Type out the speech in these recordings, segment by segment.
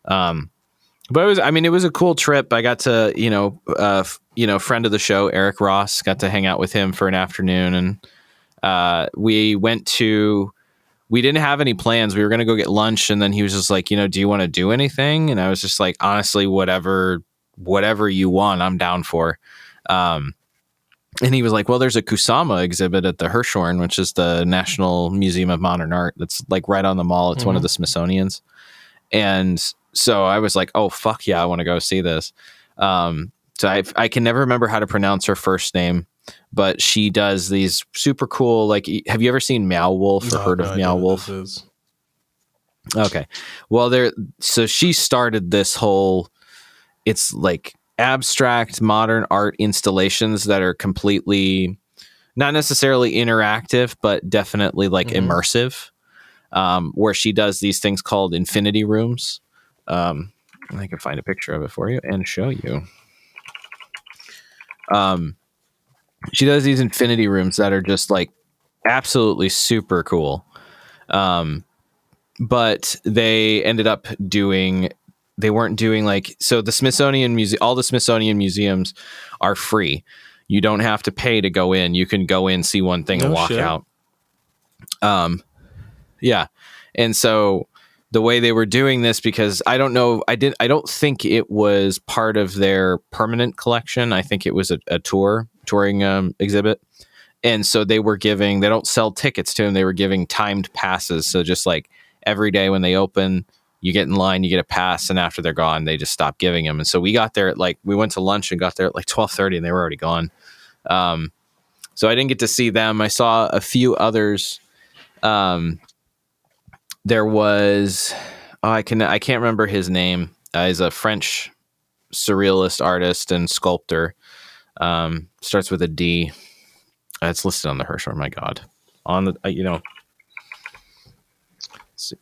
But it was a cool trip. I got to, friend of the show, Eric Ross, got to hang out with him for an afternoon. And we didn't have any plans. We were going to go get lunch. And then he was just like, do you want to do anything? And I was just like, honestly, whatever you want, I'm down for. And he was like, well, there's a Kusama exhibit at the Hirshhorn, which is the National Museum of Modern Art. That's like right on the mall. It's one of the Smithsonian's. And so I was like, oh, fuck yeah, I want to go see this. So I can never remember how to pronounce her first name, but she does these super cool, like, have you ever seen Meow Wolf or heard of Meow Wolf? Okay. Well, so she started this whole, it's like abstract modern art installations that are completely not necessarily interactive, but definitely like immersive, where she does these things called infinity rooms. I can find a picture of it for you and show you. She does these infinity rooms that are just like absolutely super cool. But they ended up they weren't doing like, so the Smithsonian Museum, all the Smithsonian museums are free. You don't have to pay to go in. You can go in, see one thing and walk out. Yeah. And so the way they were doing this, because I don't think it was part of their permanent collection. I think it was a touring exhibit. And so they don't sell tickets to them. They were giving timed passes. So just like every day when they open, you get in line, you get a pass, and after they're gone, they just stop giving them. And so we got there at we went to lunch and got there at 12:30 and they were already gone. So I didn't get to see them. I saw a few others. There was, I can't remember his name. He's a French surrealist artist and sculptor. Starts with a D. It's listed on the Hirshhorn. My God, on the let's see.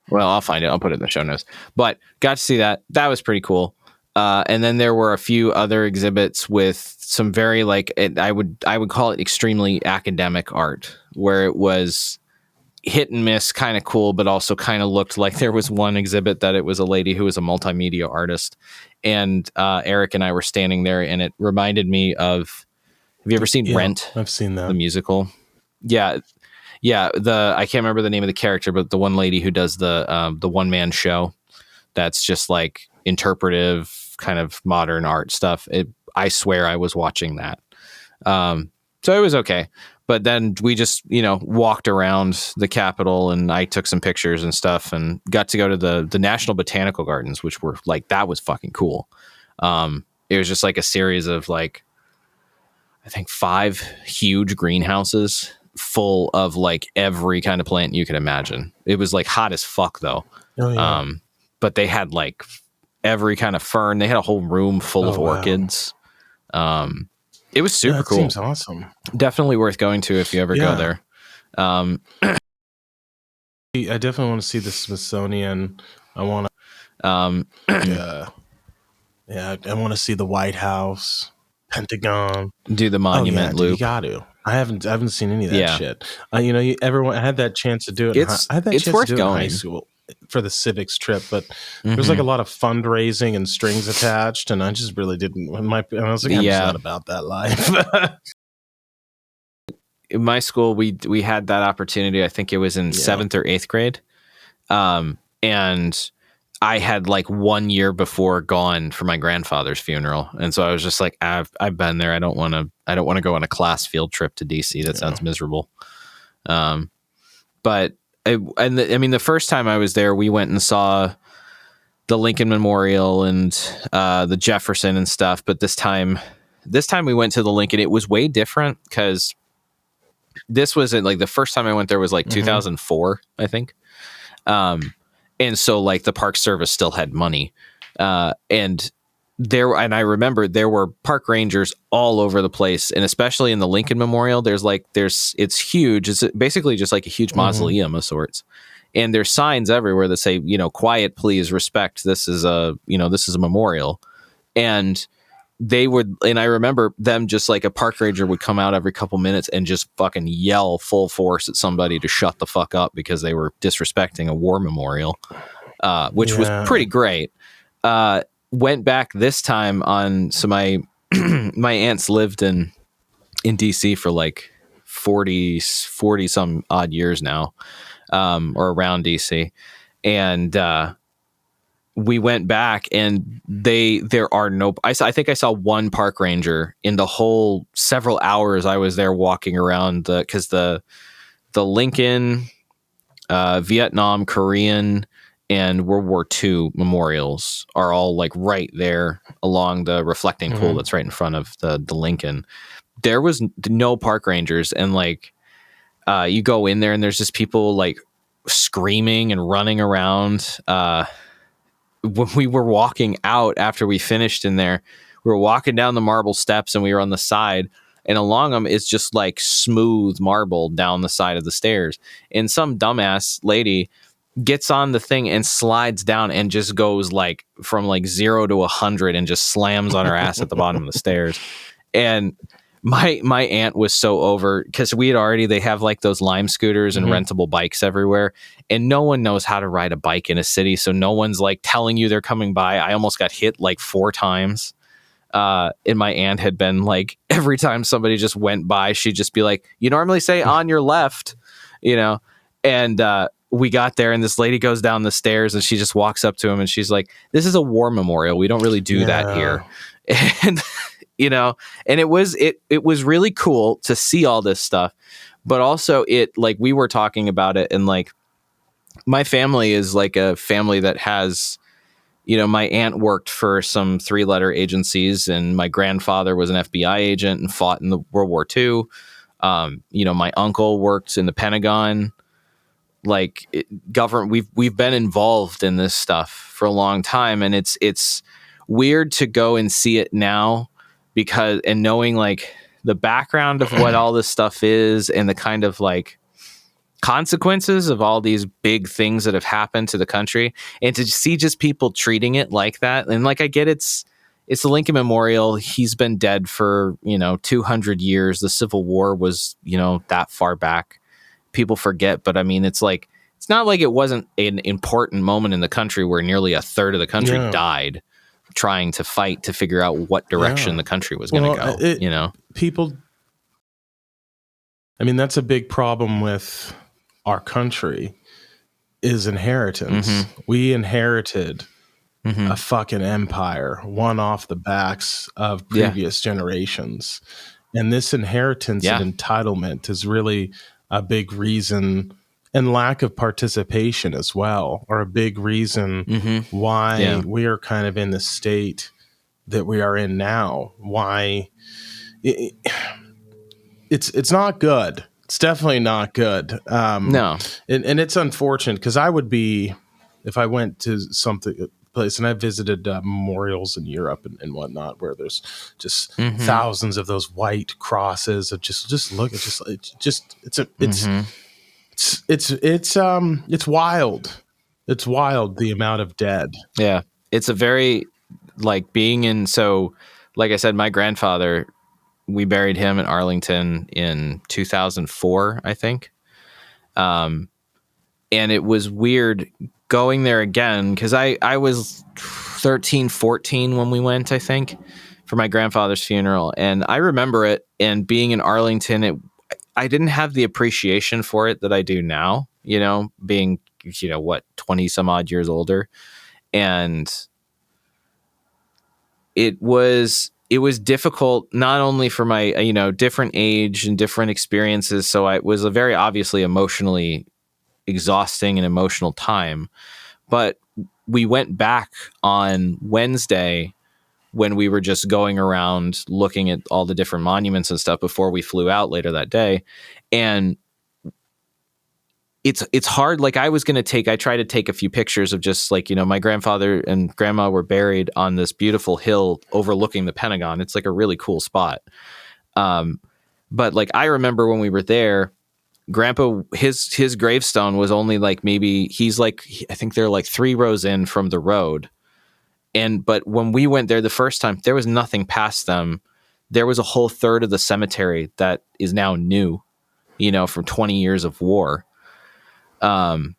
Well, I'll find it. I'll put it in the show notes. But got to see that. That was pretty cool. And then there were a few other exhibits with some very I would call it extremely academic art, where it was hit and miss, kind of cool, but also kind of looked like there was one exhibit that it was a lady who was a multimedia artist. And Eric and I were standing there, and it reminded me of, have you ever seen Rent? I've seen that. The musical. Yeah. Yeah, I can't remember the name of the character, but the one lady who does the one man show, that's just like interpretive kind of modern art stuff. I swear I was watching that. So it was okay. But then we just, walked around the Capitol, and I took some pictures and stuff, and got to go to the National Botanical Gardens, which were that was fucking cool. It was just like a series of I think 5 huge greenhouses full of every kind of plant you could imagine. It was hot as fuck though. Oh, yeah. But they had every kind of fern. They had a whole room full of orchids. It was super cool. Seems awesome. Definitely worth going to if you ever go there. I definitely want to see the Smithsonian. I want to I want to see the White House, Pentagon, do the monument loop. You got to. I haven't seen any of that shit. Everyone had that chance to do it. I had that chance worth to do it going. In high school for the civics trip, but there was a lot of fundraising and strings attached, and I just really didn't. I was like, I'm just not about that life. In my school, we had that opportunity. I think it was in 7th or 8th grade, and I had 1 year before gone for my grandfather's funeral, and so I was just like, I've been there. I don't want to go on a class field trip to DC. That sounds miserable. But the first time I was there, we went and saw the Lincoln Memorial and the Jefferson and stuff. But this time we went to the Lincoln. It was way different because this wasn't the first time I went there was 2004, I think. And so the Park Service still had money. And I remember there were park rangers all over the place, and especially in the Lincoln Memorial, it's huge. It's basically just like a huge mausoleum of sorts. And there's signs everywhere that say, quiet, please, respect. This is a memorial. And they would, and I remember them just like a park ranger would come out every couple minutes and just fucking yell full force at somebody to shut the fuck up because they were disrespecting a war memorial, which was pretty great. Went back this time on, so my my aunts lived in DC for like 40 some odd years now, or around DC, and we went back and there are no, I think I saw one park ranger in the whole several hours I was there walking around, because the Lincoln, Vietnam, Korean, and World War II memorials are all like right there along the reflecting pool that's right in front of the Lincoln. There was no park rangers, and like you go in there and there's just people like screaming and running around. When we were walking out after we finished in there, we were walking down the marble steps and we were on the side, and along them is just like smooth marble down the side of the stairs. And some dumbass lady gets on the thing and slides down and just goes like from like 0 to 100 and just slams on her ass at the bottom of the stairs. And my aunt was so over, because they have like those Lime scooters and rentable bikes everywhere, and no one knows how to ride a bike in a city, so no one's like telling you they're coming by. I almost got hit like 4 times, and my aunt had been like, every time somebody just went by, she'd just be like, you normally say on your left, and we got there and this lady goes down the stairs and she just walks up to him and she's like, this is a war memorial, we don't really do that here. And and it was really cool to see all this stuff, but also we were talking about it, and like my family is like a family that has, my aunt worked for some 3-letter agencies, and my grandfather was an FBI agent and fought in the World War II. My uncle worked in the Pentagon. Like government, we've been involved in this stuff for a long time, and it's weird to go and see it now, because, and knowing like the background of what all this stuff is and the kind of like consequences of all these big things that have happened to the country, and to see just people treating it like that. And like, I get it's the Lincoln Memorial. He's been dead for 200 years. The Civil War was that far back. People forget, but I mean, it's not like it wasn't an important moment in the country where nearly a third of the country died trying to fight to figure out what direction the country was going to go. People, I mean, that's a big problem with our country, is inheritance. We inherited a fucking empire, one off the backs of previous generations, and this inheritance and entitlement is really a big reason, and lack of participation as well, are a big reason why we are kind of in the state that we are in now. Why it's not good. It's definitely not good. No, and it's unfortunate, because I would be, if I went to something place, and I visited memorials in Europe and whatnot, where there's just thousands of those white crosses of just look, it's wild. It's wild, the amount of dead. Yeah, it's a very like being in. So, like I said, my grandfather, we buried him in Arlington in 2004, I think. And it was weird going there again, because I was 13, 14 when we went, I think, for my grandfather's funeral. And I remember it, and being in Arlington, I didn't have the appreciation for it that I do now, being, 20 some odd years older. And it was difficult, not only for my, different age and different experiences. So it was a very obviously emotionally exhausting and emotional time. But we went back on Wednesday when we were just going around looking at all the different monuments and stuff before we flew out later that day. And it's hard. Like I tried to take a few pictures of just like, my grandfather and grandma were buried on this beautiful hill overlooking the Pentagon. It's like a really cool spot. But like, I remember when we were there, Grandpa, his gravestone was only like, maybe he's like, I think they're like 3 rows in from the road. But when we went there the first time, there was nothing past them. There was a whole third of the cemetery that is now new, from 20 years of war. And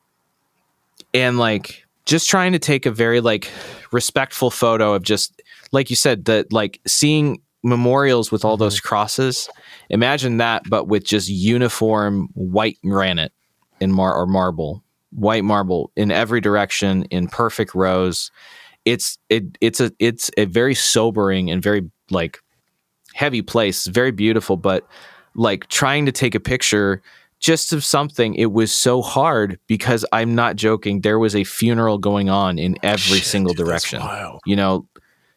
like just trying to take a very like respectful photo of just like you said, that like seeing memorials with all those crosses. Imagine that, but with just uniform white granite or white marble in every direction in perfect rows. It's a very sobering and very like heavy place. It's very beautiful, but like trying to take a picture just of something, it was so hard because I'm not joking. There was a funeral going on in every single direction. That's wild.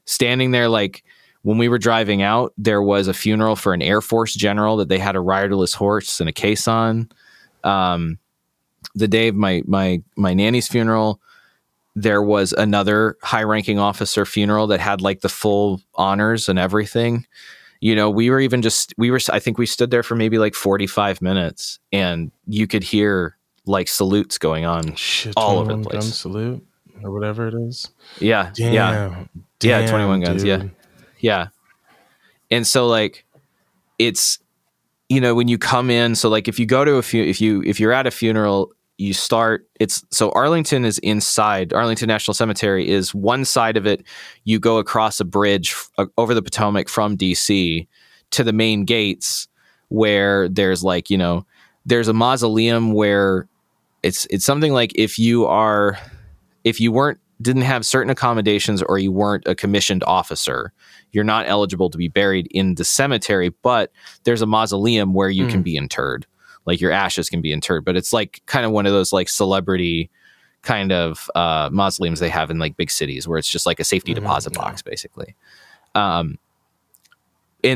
Standing there, like when we were driving out, there was a funeral for an Air Force general that they had a riderless horse and a case on. The day of my nanny's funeral, there was another high-ranking officer funeral that had like the full honors and everything. I think we stood there for maybe like 45 minutes and you could hear like salutes going on all over the place. Gun salute or whatever it is. Yeah. Damn, yeah. 21 guns. dude. Yeah. And so like, it's, when you come in, so like if you go to if you're at a funeral, you start, so Arlington is inside. Arlington National Cemetery is one side of it. You go across a bridge over the Potomac from DC to the main gates where there's like, there's a mausoleum where it's something like if you didn't have certain accommodations or you weren't a commissioned officer, you're not eligible to be buried in the cemetery, but there's a mausoleum where you can be interred. Like your ashes can be interred, but it's like kind of one of those like celebrity kind of mausoleums they have in like big cities where it's just like a safety deposit box basically. And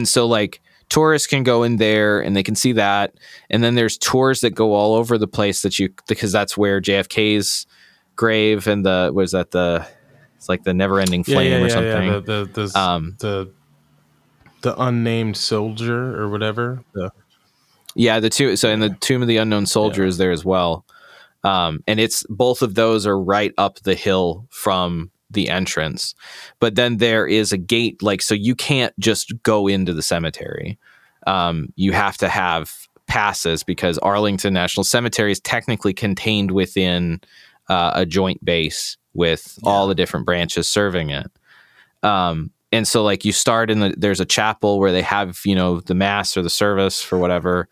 so like tourists can go in there and they can see that. And then there's tours that go all over the place because that's where JFK's grave and it's like the never ending flame or something. The unnamed soldier or whatever. The two. So in the Tomb of the Unknown Soldier is there as well. And it's both of those are right up the hill from the entrance. But then there is a gate, like, so you can't just go into the cemetery. You have to have passes because Arlington National Cemetery is technically contained within a joint base with all the different branches serving it. And so like you start there's a chapel where they have, the mass or the service for whatever.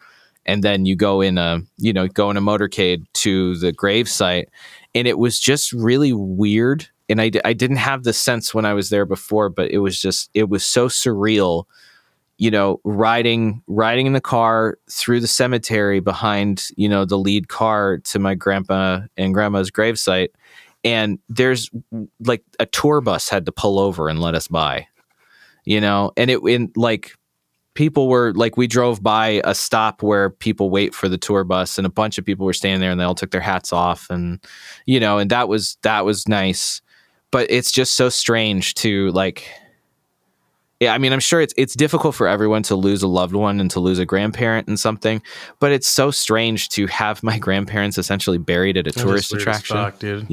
And then you go in a motorcade to the grave site. And it was just really weird. And I didn't have the sense when I was there before, but it was so surreal, riding in the car through the cemetery behind, the lead car to my grandpa and grandma's gravesite. And there's like a tour bus had to pull over and let us by, and people were like, we drove by a stop where people wait for the tour bus and a bunch of people were standing there and they all took their hats off and, and that was nice, but it's just so strange to like, yeah, I mean, I'm sure it's difficult for everyone to lose a loved one and to lose a grandparent and something, but it's so strange to have my grandparents essentially buried at a tourist attraction, fuck, dude.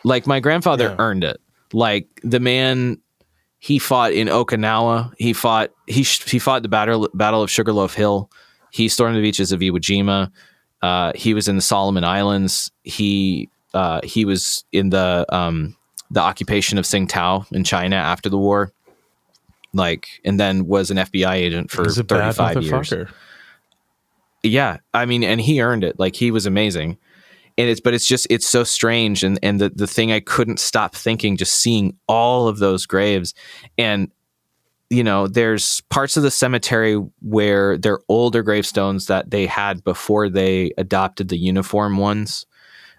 Like my grandfather earned it. Like the man, he fought in Okinawa. He fought the Battle of Sugarloaf Hill. He stormed the beaches of Iwo Jima. He was in the Solomon Islands. He was in the occupation of Tsingtao in China after the war. And then was an FBI agent for 35 years. Yeah, I mean, and he earned it. Like he was amazing. And it's so strange. And the thing I couldn't stop thinking, just seeing all of those graves and, there's parts of the cemetery where they're older gravestones that they had before they adopted the uniform ones.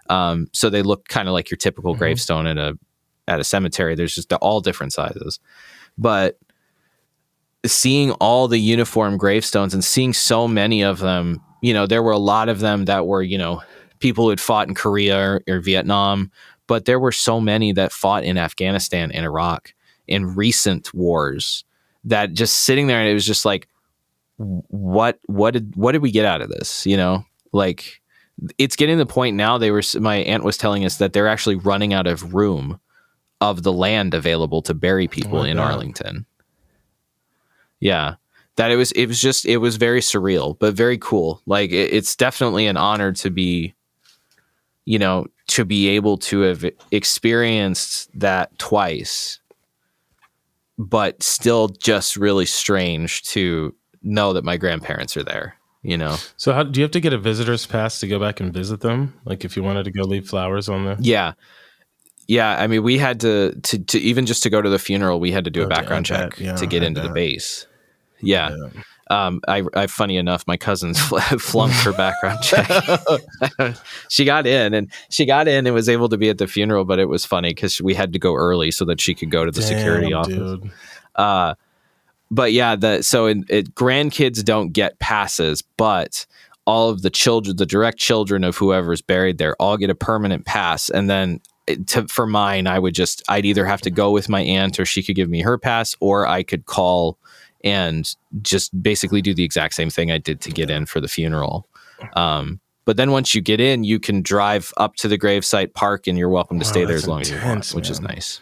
So they look kind of like your typical gravestone at a cemetery. There's just all different sizes, but seeing all the uniform gravestones and seeing so many of them, there were a lot of them that were, people who had fought in Korea or Vietnam, but there were so many that fought in Afghanistan and Iraq in recent wars that just sitting there, and it was just like, what did we get out of this? Like it's getting to the point now my aunt was telling us that they're actually running out of room of the land available to bury people in Arlington. Yeah. That it was very surreal, but very cool. Like it's definitely an honor to be, to be able to have experienced that twice, but still just really strange to know that my grandparents are there, So how do you have to get a visitor's pass to go back and visit them? Like if you wanted to go leave flowers on the... Yeah. I mean, we had to even just to go to the funeral, we had to do a background check to get into the base. Yeah. I funny enough, my cousins flunked her background check. She got in and was able to be at the funeral, but it was funny because we had to go early so that she could go to the security office. Dude. But yeah, grandkids don't get passes, but all of the children, the direct children of whoever's buried there, all get a permanent pass. And then for mine, I'd either have to go with my aunt, or she could give me her pass, or I could call and just basically do the exact same thing I did to get in for the funeral. But then once you get in, you can drive up to the gravesite, park, and you're welcome to stay there as long as you want, which is nice.